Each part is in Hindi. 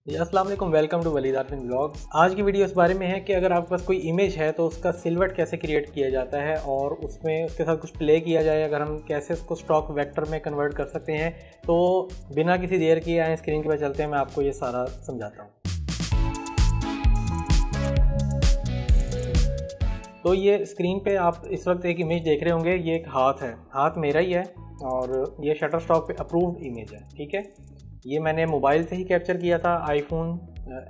जी अस्सलाम वालेकुम, welcome to Waleed Arfin vlogs. आज की वीडियो इस बारे में है कि अगर आपके पास कोई इमेज है तो उसका सिलवट कैसे क्रिएट किया जाता है और उसमें उसके साथ कुछ प्ले किया जाए, अगर हम कैसे उसको स्टॉक वेक्टर में कन्वर्ट कर सकते हैं। तो बिना किसी देर किए आए स्क्रीन के पास चलते हैं, मैं आपको ये सारा समझाता हूँ। तो ये स्क्रीन पे आप इस वक्त एक इमेज देख रहे होंगे, ये एक हाथ है, हाथ मेरा ही है और ये शटर स्टॉक पे अप्रूव्ड इमेज है। ठीक है, ये मैंने मोबाइल से ही कैप्चर किया था, आईफोन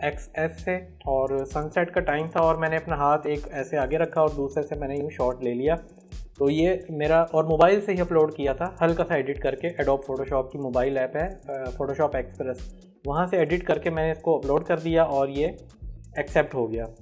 XS से, और सनसेट का टाइम था और मैंने अपना हाथ एक ऐसे आगे रखा और दूसरे से मैंने यूँ शॉट ले लिया। तो ये मेरा, और मोबाइल से ही अपलोड किया था, हल्का सा एडिट करके। एडोब फोटोशॉप की मोबाइल ऐप है, फोटोशॉप एक्सप्रेस, वहाँ से एडिट करके मैंने इसको अपलोड कर दिया और ये एक्सेप्ट हो गया।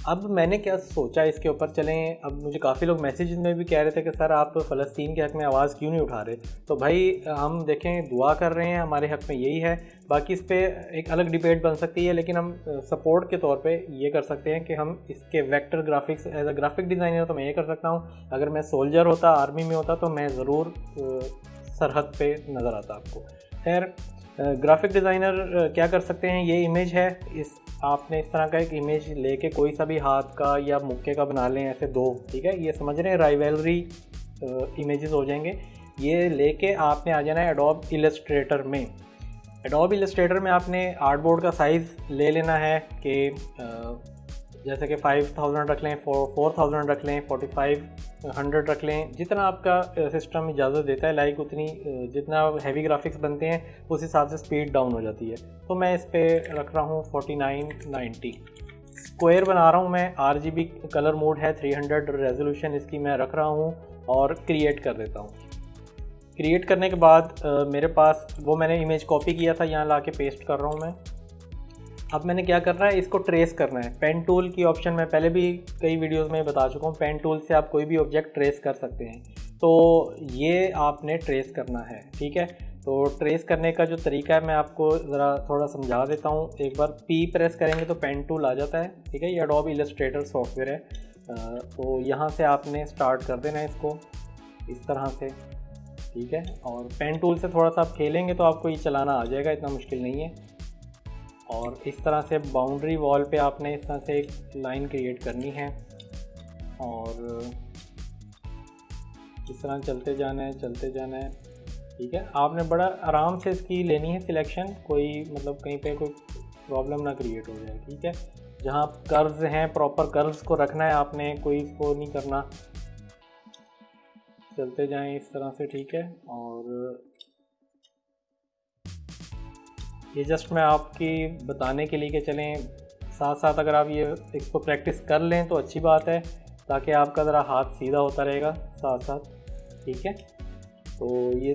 अब मैंने क्या सोचा इसके ऊपर, चलें, अब मुझे काफ़ी लोग मैसेज में भी कह रहे थे कि सर आप फ़लस्तीन के हक़ में आवाज़ क्यों नहीं उठा रहे। तो भाई हम देखें, दुआ कर रहे हैं, हमारे हक़ में यही है। बाकी इस पर एक अलग डिबेट बन सकती है, लेकिन हम सपोर्ट के तौर पे ये कर सकते हैं कि हम इसके vector graphics, as a graphic designer तो मैं ये कर सकता हूँ। अगर मैं सोल्जर होता, आर्मी में होता, तो मैं ज़रूर सरहद पे नज़र आता आपको। खैर, ग्राफिक डिज़ाइनर क्या कर सकते हैं, ये इमेज है, इस आपने इस तरह का एक इमेज लेके कोई सा भी हाथ का या मुक्के का बना लें, ऐसे दो। ठीक है, ये समझ रहे हैं, राइवलरी इमेजेस हो जाएंगे। ये लेके आपने आ जाना है एडोब इलस्ट्रेटर में। एडोब इलस्ट्रेटर में आपने आर्टबोर्ड का साइज़ ले लेना है कि जैसे कि 5000 रख लें, 4000 रख लें, 4500 रख लें, जितना आपका सिस्टम इजाज़त देता है। लाइक उतनी जितना हैवी ग्राफिक्स बनते हैं उस हिसाब से स्पीड डाउन हो जाती है। तो मैं इस पर रख रहा हूँ 4990। स्क्वायर बना रहा हूँ मैं, RGB कलर मोड है, 300 रेजोल्यूशन इसकी मैं रख रहा हूँ और क्रिएट कर देता हूँ। क्रिएट करने के बाद मेरे पास वो मैंने इमेज कॉपी किया था, यहाँ ला के पेस्ट कर रहा हूँ मैं। अब मैंने क्या करना है, इसको ट्रेस करना है। पेन टूल की ऑप्शन मैं पहले भी कई वीडियोस में बता चुका हूँ, पेन टूल से आप कोई भी ऑब्जेक्ट ट्रेस कर सकते हैं। तो ये आपने ट्रेस करना है। ठीक है, तो ट्रेस करने का जो तरीका है मैं आपको ज़रा थोड़ा समझा देता हूँ। एक बार P प्रेस करेंगे तो पेन टूल आ जाता है। ठीक है, ये एडोब इलस्ट्रेटर सॉफ्टवेयर है। तो यहाँ से आपने स्टार्ट कर देना है इसको इस तरह से। ठीक है, और पेन टूल से थोड़ा सा आप खेलेंगे तो आपको ये चलाना आ जाएगा, इतना मुश्किल नहीं है। और इस तरह से बाउंड्री वॉल पे आपने इस तरह से एक लाइन क्रिएट करनी है और इस तरह चलते जाना है, चलते जाना है। ठीक है, आपने बड़ा आराम से इसकी लेनी है सिलेक्शन, कोई मतलब कहीं पे कोई प्रॉब्लम ना क्रिएट हो जाए। ठीक है, जहाँ कर्व्स हैं प्रॉपर कर्व्स को रखना है आपने, कोई इसको नहीं करना। चलते जाएं इस तरह से। ठीक है, और ये जस्ट मैं आपकी बताने के लिए कि चलें, साथ साथ अगर आप ये इसको प्रैक्टिस कर लें तो अच्छी बात है, ताकि आपका ज़रा हाथ सीधा होता रहेगा साथ साथ। ठीक है, तो ये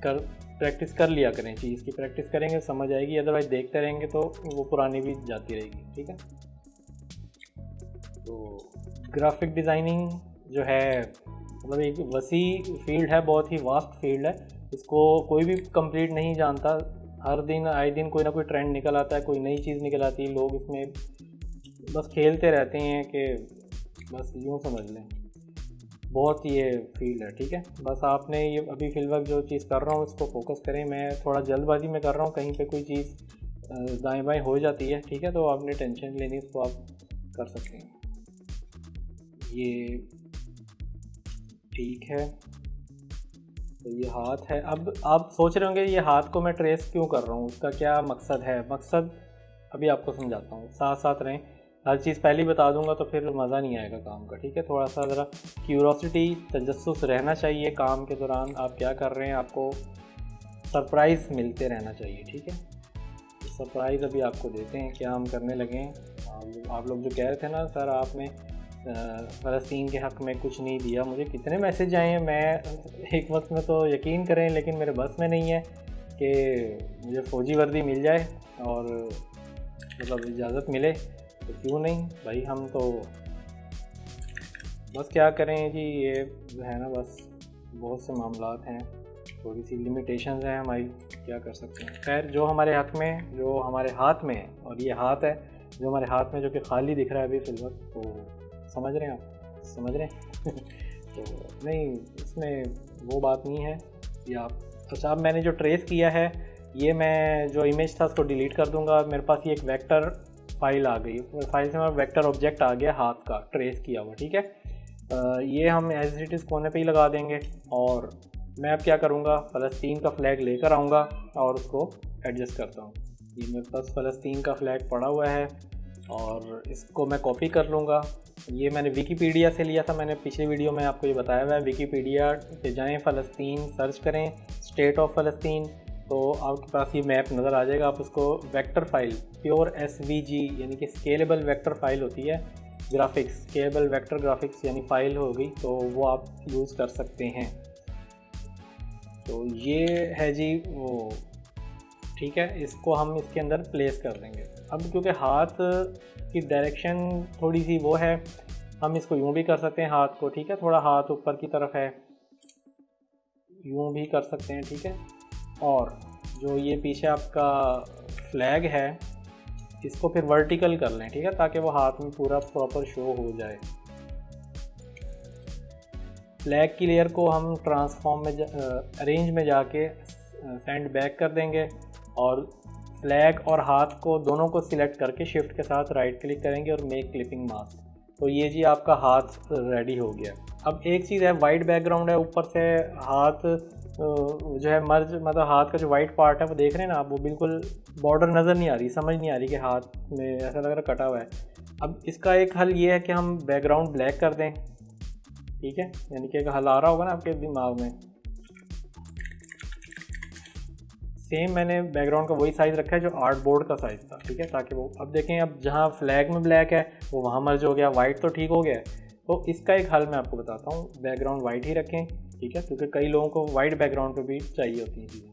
प्रैक्टिस कर लिया करें, चीज़ की प्रैक्टिस करेंगे समझ आएगी, अदरवाइज़ देखते रहेंगे तो वो पुरानी भी जाती रहेगी। ठीक है, तो ग्राफिक डिज़ाइनिंग जो है मतलब एक वसी फील्ड है, बहुत ही वास्ट फील्ड है। इसको कोई भी कंप्लीट नहीं जानता। हर दिन आए दिन कोई ना कोई ट्रेंड निकल आता है, कोई नई चीज़ निकल आती है, लोग इसमें बस खेलते रहते हैं कि बस यूँ समझ लें, बहुत ये फील्ड है। ठीक है, बस आपने ये अभी फिलहाल जो चीज़ कर रहा हूँ इसको फोकस करें। मैं थोड़ा जल्दबाजी में कर रहा हूँ, कहीं पे कोई चीज़ दाएं बाएं हो जाती है। ठीक है, तो आपने टेंशन लेनी, इसको आप कर सकते हैं। ये ठीक है, तो ये हाथ है। अब आप सोच रहे होंगे ये हाथ को मैं ट्रेस क्यों कर रहा हूँ, उसका क्या मकसद है। मकसद अभी आपको समझाता हूँ, साथ साथ रहें। हर चीज़ पहले ही बता दूंगा तो फिर मज़ा नहीं आएगा काम का। ठीक है, थोड़ा सा ज़रा क्यूरोसिटी, तजस्सुस रहना चाहिए काम के दौरान। आप क्या कर रहे हैं, आपको सरप्राइज़ मिलते रहना चाहिए। ठीक है, तो सरप्राइज़ अभी आपको देते हैं, क्या हम करने लगे हैं। आप लोग जो कह रहे थे ना सर आपने फ़लस्तीन के हक़ में कुछ नहीं दिया, मुझे कितने मैसेज आए हैं। मैं एक वक्त में तो यकीन करें, लेकिन मेरे बस में नहीं है कि मुझे फ़ौजी वर्दी मिल जाए और मतलब इजाज़त मिले, तो क्यों नहीं भाई। हम तो बस क्या करें जी, ये है ना, बस बहुत से मामलात हैं, थोड़ी सी लिमिटेशंस हैं हमारी, क्या कर सकते हैं। खैर, जो हमारे हक़ में, जो हमारे हाथ में है, और ये हाथ है जो हमारे हाथ में, जो कि खाली दिख रहा है अभी फिलहाल, तो समझ रहे हैं आप, समझ रहे हैं तो नहीं, इसमें वो बात नहीं है। या अच्छा, अब मैंने जो ट्रेस किया है ये मैं जो इमेज था उसको डिलीट कर दूंगा। मेरे पास ये एक वेक्टर फाइल आ गई, फाइल से मेरा वेक्टर ऑब्जेक्ट आ गया हाथ का ट्रेस किया हुआ, ठीक है। ये हम एज इट इज़ कोने पे ही लगा देंगे। और मैं अब क्या करूँगा, फ़लस्तीन का फ्लैग लेकर आऊँगा और उसको एडजस्ट करता हूँ। ये मेरे पास फ़लस्तीन का फ्लैग पड़ा हुआ है और इसको मैं कॉपी कर लूँगा। ये मैंने विकीपीडिया से लिया था, मैंने पिछले वीडियो में आपको ये बताया हुआ है। विकीपीडिया पे जाएँ, फ़लस्तीन सर्च करें, स्टेट ऑफ फ़लस्तीन, तो आपके पास ये मैप नज़र आ जाएगा। आप उसको वेक्टर फाइल, प्योर SVG यानी कि स्केलेबल वेक्टर फाइल होती है, ग्राफिक्स स्केलेबल वेक्टर ग्राफिक्स यानी फ़ाइल होगी, तो वो आप यूज़ कर सकते हैं। तो ये है जी वो, ठीक है। इसको हम इसके अंदर प्लेस कर देंगे। अब क्योंकि हाथ की डायरेक्शन थोड़ी सी वो है, हम इसको यूँ भी कर सकते हैं हाथ को, ठीक है। थोड़ा हाथ ऊपर की तरफ है, यूँ भी कर सकते हैं, ठीक है। और जो ये पीछे आपका फ्लैग है इसको फिर वर्टिकल कर लें, ठीक है, ताकि वो हाथ में पूरा प्रॉपर शो हो जाए। फ्लैग की लेयर को हम ट्रांसफॉर्म में अरेंज में जाके सेंड बैक कर देंगे और फ्लैग और हाथ को दोनों को सिलेक्ट करके शिफ्ट के साथ राइट क्लिक करेंगे और मेक क्लिपिंग मास्क। तो ये जी आपका हाथ रेडी हो गया। अब एक चीज़ है, वाइट बैकग्राउंड है, ऊपर से हाथ जो है मर्ज, मतलब हाथ का जो वाइट पार्ट है वो देख रहे हैं ना आप, वो बिल्कुल बॉर्डर नज़र नहीं आ रही, समझ नहीं आ रही कि हाथ में ऐसा लग रहा कटा हुआ है। अब इसका एक हल ये है कि हम बैकग्राउंड ब्लैक कर दें, ठीक है, यानी कि एक हल आ रहा होगा ना आपके दिमाग में। सेम मैंने बैकग्राउंड का वही साइज़ रखा है जो आर्ट बोर्ड का साइज़ था, ठीक है, ताकि वो, अब देखें अब जहाँ फ्लैग में ब्लैक है वो वहाँ मर्ज हो गया, वाइट तो ठीक हो गया है। तो इसका एक हल मैं आपको बताता हूँ, बैकग्राउंड वाइट ही रखें, ठीक है, क्योंकि कई लोगों को वाइट बैकग्राउंड पे भी चाहिए होती हैं चीज़ें।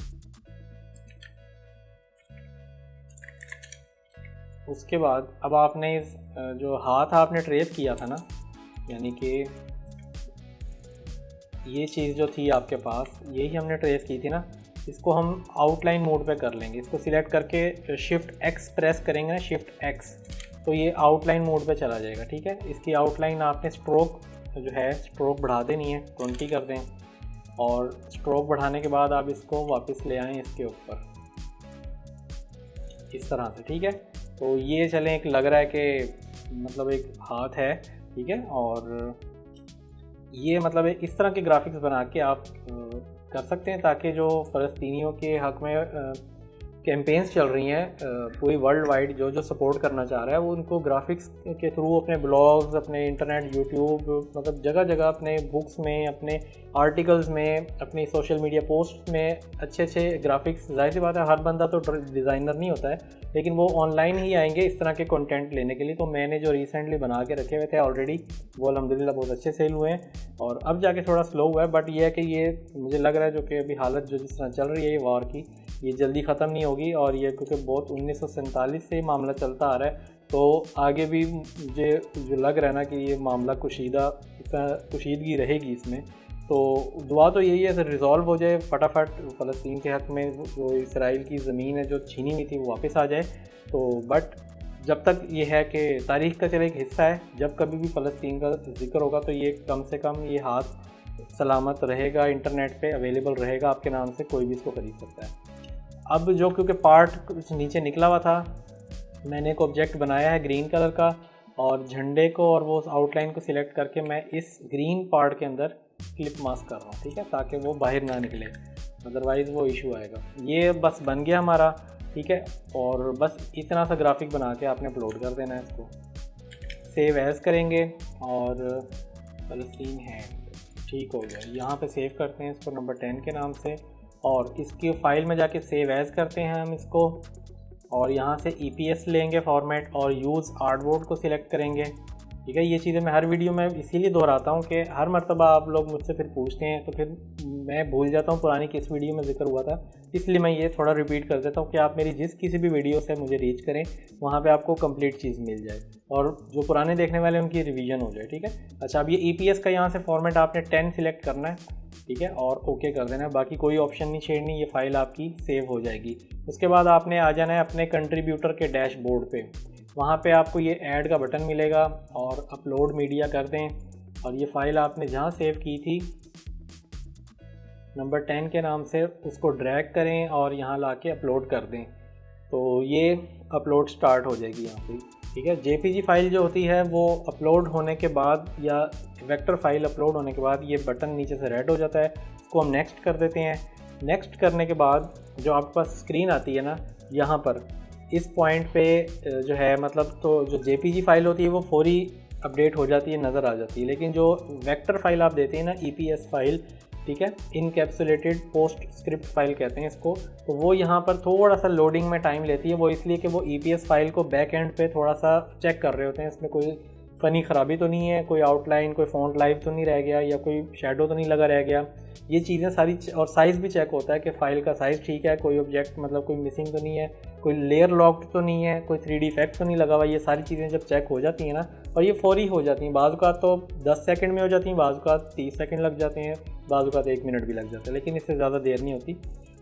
उसके बाद अब आपने इस जो हाथ आपने ट्रेस किया था ना, यानी कि ये चीज़ जो थी आपके पास, यही हमने ट्रेस की थी ना, इसको हम आउटलाइन मोड पे कर लेंगे। इसको सिलेक्ट करके शिफ्ट X प्रेस करेंगे ना, शिफ्ट X, तो ये आउटलाइन मोड पे चला जाएगा, ठीक है। इसकी आउटलाइन आपने स्ट्रोक जो है, स्ट्रोक बढ़ा देनी है, 20 कर दें, और स्ट्रोक बढ़ाने के बाद आप इसको वापस ले आएँ इसके ऊपर इस तरह से, ठीक है। तो ये चलें, एक लग रहा है कि मतलब एक हाथ है, ठीक है। और ये मतलब इस तरह के ग्राफिक्स बना के आप कर सकते हैं ताकि जो फ़लस्तीनियों के हक़ में कैंपेन्स चल रही हैं पूरी वर्ल्ड वाइड, जो जो सपोर्ट करना चाह रहा है वो उनको ग्राफिक्स के थ्रू अपने ब्लॉग्स, अपने इंटरनेट, यूट्यूब, मतलब जगह जगह अपने बुक्स में, अपने आर्टिकल्स में, अपनी सोशल मीडिया पोस्ट में अच्छे अच्छे ग्राफिक्स, जाहिर सी बात है हर बंदा तो डिज़ाइनर नहीं होता है, लेकिन वो ऑनलाइन ही आएंगे इस तरह के कंटेंट लेने के लिए। तो मैंने जो रिसेंटली बना के रखे हुए थे ऑलरेडी, वो अल्हम्दुलिल्लाह बहुत अच्छे सेल हुए हैं, और अब जाके थोड़ा स्लो हुआ है, बट ये है कि ये मुझे लग रहा है जो कि अभी हालत जो जिस तरह चल रही है ये वार की, ये जल्दी ख़त्म नहीं होगी। और ये क्योंकि बहुत 1947 से मामला चलता आ रहा है, तो आगे भी मुझे जो लग रहा है ना कि ये मामला कुशीदगी रहेगी इसमें। तो दुआ तो यही है, रिज़ॉल्व हो जाए फटाफट, फ़लस्तीन के हक़ में जो इसराइल की ज़मीन है जो छीनी हुई थी वो वापस आ जाए। तो बट जब तक ये है कि तारीख़ का चला एक हिस्सा है, जब कभी भी फ़लस्तीन का जिक्र होगा तो ये कम से कम ये हाथ सलामत रहेगा, इंटरनेट पे अवेलेबल रहेगा आपके नाम से, कोई भी इसको ख़रीद सकता है। अब जो क्योंकि पार्ट कुछ नीचे निकला हुआ था, मैंने एक ऑब्जेक्ट बनाया है ग्रीन कलर का, और झंडे को और वो आउटलाइन को सिलेक्ट करके मैं इस ग्रीन पार्ट के अंदर क्लिप मास्क कर रहा हूँ, ठीक है, ताकि वो बाहर ना निकले, अदरवाइज़ वो इशू आएगा। ये बस बन गया हमारा, ठीक है। और बस इतना सा ग्राफिक बना के आपने अपलोड कर देना है, इसको सेव एज़ करेंगे और फ़लस्तीन है, ठीक हो गया। यहाँ पे सेव करते हैं इसको नंबर 10 के नाम से, और इसकी फ़ाइल में जाके सेव एज़ करते हैं हम इसको, और यहाँ से EPS लेंगे फॉर्मेट और यूज़ आर्टबोर्ड को सिलेक्ट करेंगे, ठीक है। ये चीज़ें मैं हर वीडियो में इसीलिए दोहराता हूँ कि हर मर्तबा आप लोग मुझसे फिर पूछते हैं तो फिर मैं भूल जाता हूँ पुरानी किस वीडियो में जिक्र हुआ था, इसलिए मैं ये थोड़ा रिपीट कर देता हूँ कि आप मेरी किसी भी वीडियो से मुझे रीच करें, वहाँ पे आपको कंप्लीट चीज़ मिल जाए और जो पुराने देखने वाले उनकी रिवीजन हो जाए, ठीक है। अच्छा, अब ये EPS का यहाँ से फॉर्मेट आपने 10 सिलेक्ट करना है, ठीक है, और ओके कर देना है, बाकी कोई ऑप्शन नहीं छेड़नी, ये फ़ाइल आपकी सेव हो जाएगी। उसके बाद आपने आ जाना है अपने कंट्रीब्यूटर के डैशबोर्ड पे, वहाँ पे आपको ये ऐड का बटन मिलेगा और अपलोड मीडिया कर दें, और ये फ़ाइल आपने जहाँ सेव की थी नंबर 10 के नाम से उसको ड्रैग करें और यहाँ ला के अपलोड कर दें, तो ये अपलोड स्टार्ट हो जाएगी यहाँ पे। ठीक है, जेपीजी फाइल जो होती है वो अपलोड होने के बाद या वेक्टर फाइल अपलोड होने के बाद ये बटन नीचे से रेड हो जाता है, इसको हम नेक्स्ट कर देते हैं। नेक्स्ट करने के बाद जो आपके पास स्क्रीन आती है ना, यहाँ पर इस पॉइंट पे जो है मतलब तो जो जेपीजी फाइल होती है वो फौरी अपडेट हो जाती है, नज़र आ जाती है। लेकिन जो वेक्टर फाइल आप देते हैं ना, ईपीएस फाइल, ठीक है, इनकैप्सुलेटेड पोस्ट स्क्रिप्ट फाइल कहते हैं इसको, तो वो यहाँ पर थोड़ा सा लोडिंग में टाइम लेती है। वो इसलिए कि वो ईपीएस फाइल को बैक एंड पे थोड़ा सा चेक कर रहे होते हैं, इसमें कोई फ़नी ख़राबी तो नहीं है, कोई आउटलाइन, कोई फ़ॉन्ट लाइव तो नहीं रह गया, या कोई शेडो तो नहीं लगा रह गया, ये चीज़ें सारी। और साइज़ भी चेक होता है कि फ़ाइल का साइज़ ठीक है, कोई ऑब्जेक्ट मतलब कोई मिसिंग तो नहीं है, कोई लेयर लॉक्ड तो नहीं है, कोई 3D इफेक्ट तो नहीं लगा हुआ। ये सारी चीज़ें जब चेक हो जाती हैं ना, और ये फौरी हो जाती हैं, बाज़ का तो 10 सेकंड में हो जाती हैं, बाज़ का 30 सेकंड लग जाते हैं, बाज़ का 1 मिनट भी लग जाता है, लेकिन इससे ज़्यादा देर नहीं होती।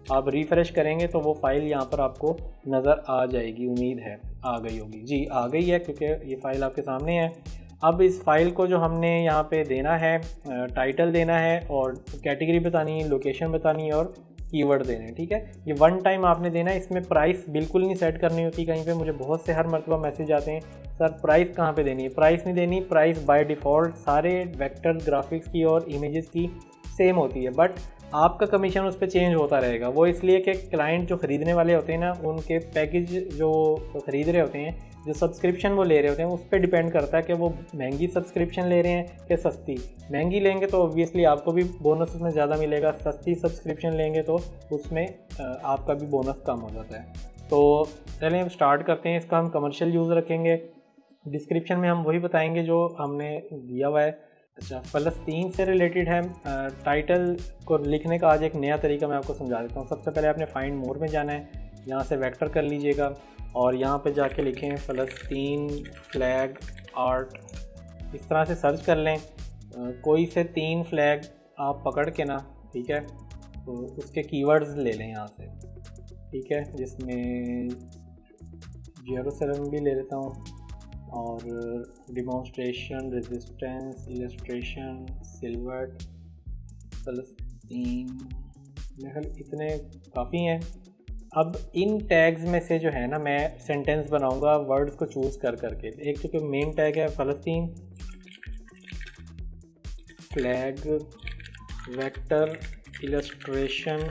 आप रिफ़्रेश करेंगे तो वो फ़ाइल यहाँ पर आपको नज़र आ जाएगी, उम्मीद है आ गई होगी। जी आ गई है, क्योंकि ये फ़ाइल आपके सामने है। अब इस फाइल को जो हमने यहाँ पे देना है, टाइटल देना है और कैटेगरी बतानी है, लोकेशन बतानी है और कीवर्ड देने हैं। ठीक है, ये वन टाइम आपने देना है, इसमें प्राइस बिल्कुल नहीं सेट करनी होती। कहीं पे मुझे बहुत से हर मरतबा मैसेज आते हैं, सर प्राइस कहाँ पे देनी है? प्राइस नहीं देनी, प्राइस बाय डिफ़ॉल्ट सारे वेक्टर ग्राफिक्स की और इमेजेस की सेम होती है, बट आपका कमीशन उस पर चेंज होता रहेगा। वो इसलिए कि क्लाइंट जो ख़रीदने वाले होते हैं ना, उनके पैकेज जो ख़रीद रहे होते हैं, जो सब्सक्रिप्शन वो ले रहे होते हैं, उस पर डिपेंड करता है कि वो महंगी सब्सक्रिप्शन ले रहे हैं कि सस्ती। महंगी लेंगे तो ऑब्वियसली आपको भी बोनस उसमें ज़्यादा मिलेगा, सस्ती सब्सक्रिप्शन लेंगे तो उसमें आपका भी बोनस कम हो जाता है। तो चलिए हम स्टार्ट करते हैं। इसका हम कमर्शियल यूज़ रखेंगे, डिस्क्रिप्शन में हम वही बताएंगे जो हमने दिया हुआ है। अच्छा, फ़लस्तीन से रिलेटेड है। टाइटल को लिखने का आज एक नया तरीका मैं आपको समझा देता हूँ। सबसे पहले आपने फाइंड मोर में जाना है, यहाँ से वेक्टर कर लीजिएगा और यहाँ पे जाके लिखें फ़लस्तीन फ्लैग आर्ट, इस तरह से सर्च कर लें। कोई से 3 फ्लैग आप पकड़ के ना, ठीक है, तो उसके कीवर्ड्स ले लें यहाँ से, ठीक है, जिसमें जेरूसलम भी ले लेता हूँ और डिमॉन्स्ट्रेशन, रेजिस्टेंस, इलस्ट्रेशन, सिल्वर्ट, फ़लस्तीन, मेरे ख्याल इतने काफ़ी हैं। अब इन टैग्स में से जो है ना, मैं सेंटेंस बनाऊंगा वर्ड्स को चूज़ कर करके। एक चूँकि मेन टैग है फ़लस्तीन flag vector illustration,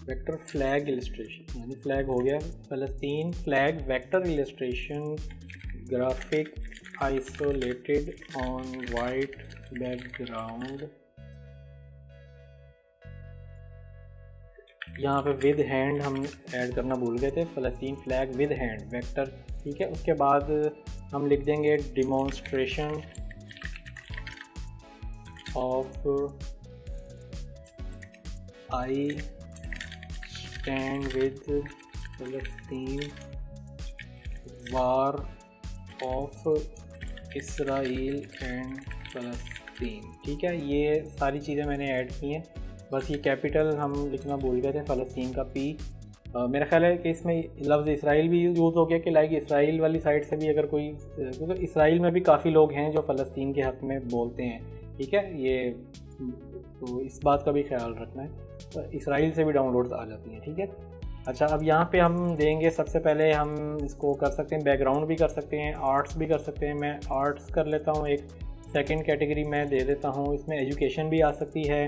vector flag illustration, यानी फ्लैग हो गया, फ़लस्तीन flag vector illustration graphic isolated on white background. यहाँ पे विद हैंड हम ऐड करना भूल गए थे, फ़लस्तीन फ्लैग विद हैंड वेक्टर, ठीक है। उसके बाद हम लिख देंगे demonstration of I stand with फ़लस्तीन वार ऑफ इसराइल एंड फ़लस्तीन, ठीक है। ये सारी चीज़ें मैंने ऐड की हैं, बस ये कैपिटल हम लिखना भूल गए थे, फ़लस्तीन का पी। मेरा ख्याल है कि इसमें लफ्ज़ इसराइल भी यूज़ हो गया कि लाइक इसराइल वाली साइड से भी अगर कोई, क्योंकि इसराइल में भी काफ़ी लोग हैं जो फ़लस्तीन के हक़ में बोलते हैं, ठीक है। ये तो इस बात का भी ख्याल रखना है, तो इसराइल से भी डाउनलोड्स आ जाती हैं, ठीक है। अच्छा, अब यहाँ पे हम देंगे, सबसे पहले हम इसको कर सकते हैं बैकग्राउंड भी कर सकते हैं, आर्ट्स भी कर सकते हैं। मैं आर्ट्स कर लेता हूँ, एक सेकंड कैटेगरी मैं दे देता हूँ। इसमें एजुकेशन भी आ सकती है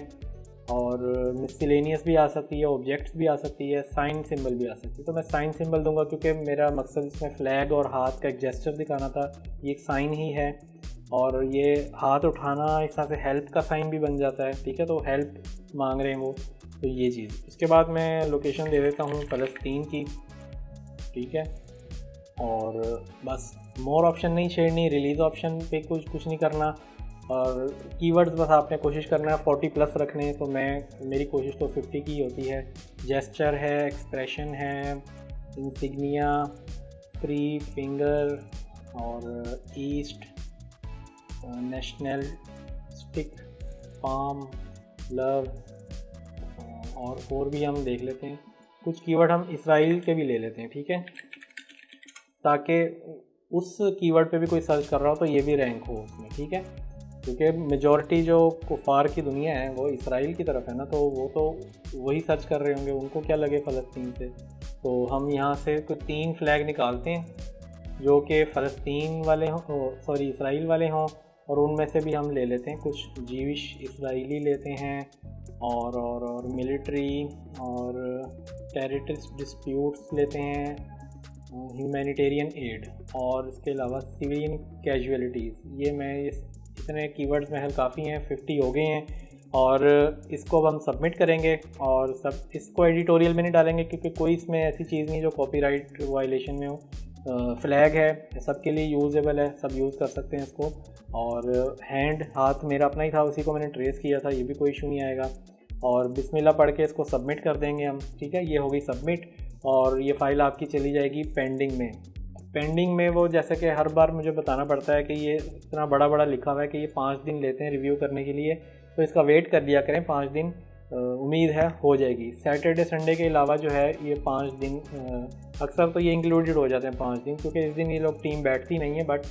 और मिसलेनियस भी आ सकती है, ऑब्जेक्ट्स भी आ सकती है, साइन सिंबल भी आ सकती है। तो मैं साइन सिंबल दूंगा क्योंकि मेरा मकसद इसमें फ्लैग और हाथ का एक जेस्चर दिखाना था। ये एक साइन ही है और ये हाथ उठाना इस तरह से हेल्प का साइन भी बन जाता है, ठीक है। तो हेल्प मांग रहे हैं वो, तो ये चीज़। उसके बाद मैं लोकेशन दे देता हूँ फ़लस्तीन की, ठीक है। और बस मोर ऑप्शन नहीं छेड़नी, रिलीज़ ऑप्शन पे कुछ नहीं करना, और कीवर्ड्स बस आपने कोशिश करना है 40+ रखने। तो मेरी कोशिश तो 50 की होती है। जेस्चर है, एक्सप्रेशन है, इंसिग्निया, फ्री फिंगर और east, national stick, palm, love, और भी हम देख लेते हैं। कुछ कीवर्ड हम इसराइल के भी ले लेते हैं, ठीक है, ताकि उस कीवर्ड पे भी कोई सर्च कर रहा हो तो ये भी रैंक हो उसमें, ठीक है। क्योंकि मेजॉरिटी जो कुफार की दुनिया है वो इसराइल की तरफ है ना, तो वो तो वही सर्च कर रहे होंगे, उनको क्या लगे फ़लस्तीन से। तो हम यहाँ से कुछ 3 फ्लैग निकालते हैं जो कि फ़लस्तीन वाले हों, सॉरी इसराइल वाले हों, और उनमें से भी हम ले लेते हैं कुछ जीविश इसराइली लेते हैं, और मिलिट्री और टेरिटरी डिस्प्यूट्स लेते हैं, ह्यूमैनिटेरियन एड, और इसके अलावा सिविलियन कैजुअलिटीज़। ये मैं इतने कीवर्ड्स में काफ़ी हैं, 50 हो गए हैं। और इसको अब हम सबमिट करेंगे, और सब इसको एडिटोरियल में नहीं डालेंगे क्योंकि कोई इसमें ऐसी चीज़ नहीं जो कॉपीराइट वायलेशन में हो। फ्लैग है, सबके लिए यूजेबल है, सब यूज़ कर सकते हैं इसको। और हाथ मेरा अपना ही था, उसी को मैंने ट्रेस किया था, ये भी कोई इशू नहीं आएगा। और बिस्मिल्लाह पढ़ के इसको सबमिट कर देंगे हम, ठीक है। ये हो गई सबमिट, और ये फ़ाइल आपकी चली जाएगी पेंडिंग में। पेंडिंग में वो जैसे कि हर बार मुझे बताना पड़ता है कि ये इतना बड़ा बड़ा लिखा हुआ है कि ये 5 दिन लेते हैं रिव्यू करने के लिए, तो इसका वेट कर लिया करें 5 दिन। उम्मीद है हो जाएगी। सैटरडे संडे के अलावा जो है ये 5 दिन, अक्सर तो ये इंक्लूडेड हो जाते हैं 5 दिन, क्योंकि इस दिन ये लोग टीम बैठती नहीं है, बट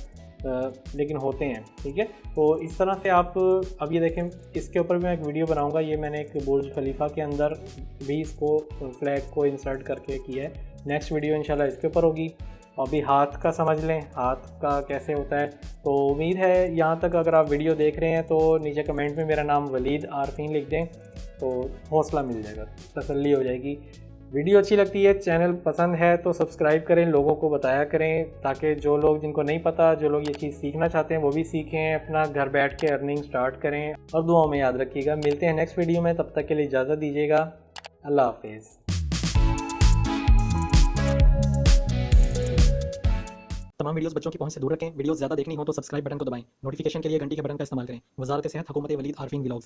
लेकिन होते हैं, ठीक है। तो इस तरह से आप अब ये देखें, इसके ऊपर मैं एक वीडियो बनाऊंगा। ये मैंने एक बुर्ज खलीफा के अंदर भी इसको फ्लैग को इंसर्ट करके किया है। नेक्स्ट वीडियो इंशाल्लाह इसके ऊपर होगी। अभी हाथ का समझ लें, हाथ का कैसे होता है। तो उम्मीद है यहाँ तक अगर आप वीडियो देख रहे हैं तो नीचे कमेंट में मेरा नाम वलीद आरफीन लिख दें, तो हौसला मिल जाएगा, तसल्ली हो जाएगी। वीडियो अच्छी लगती है, चैनल पसंद है तो सब्सक्राइब करें, लोगों को बताया करें, ताकि जो लोग जिनको नहीं पता, जो लोग ये चीज़ सीखना चाहते हैं वो भी सीखें, अपना घर बैठ के अर्निंग स्टार्ट करें। और दुआओं में याद रखिएगा। मिलते हैं नेक्स्ट वीडियो में, तब तक के लिए इजाज़त दीजिएगा। अल्लाह हाफिज़। तमाम वीडियोस बच्चों की पहुंच से दूर रखें। वीडियोस ज़्यादा देखनी हो तो सब्सक्राइब बटन को दबाएं। नोटिफिकेशन के लिए घंटी के बटन का इस्तेमाल करें। वज़ारत सेहत, हुकूमत वलीद आरफीन व्लॉग्स।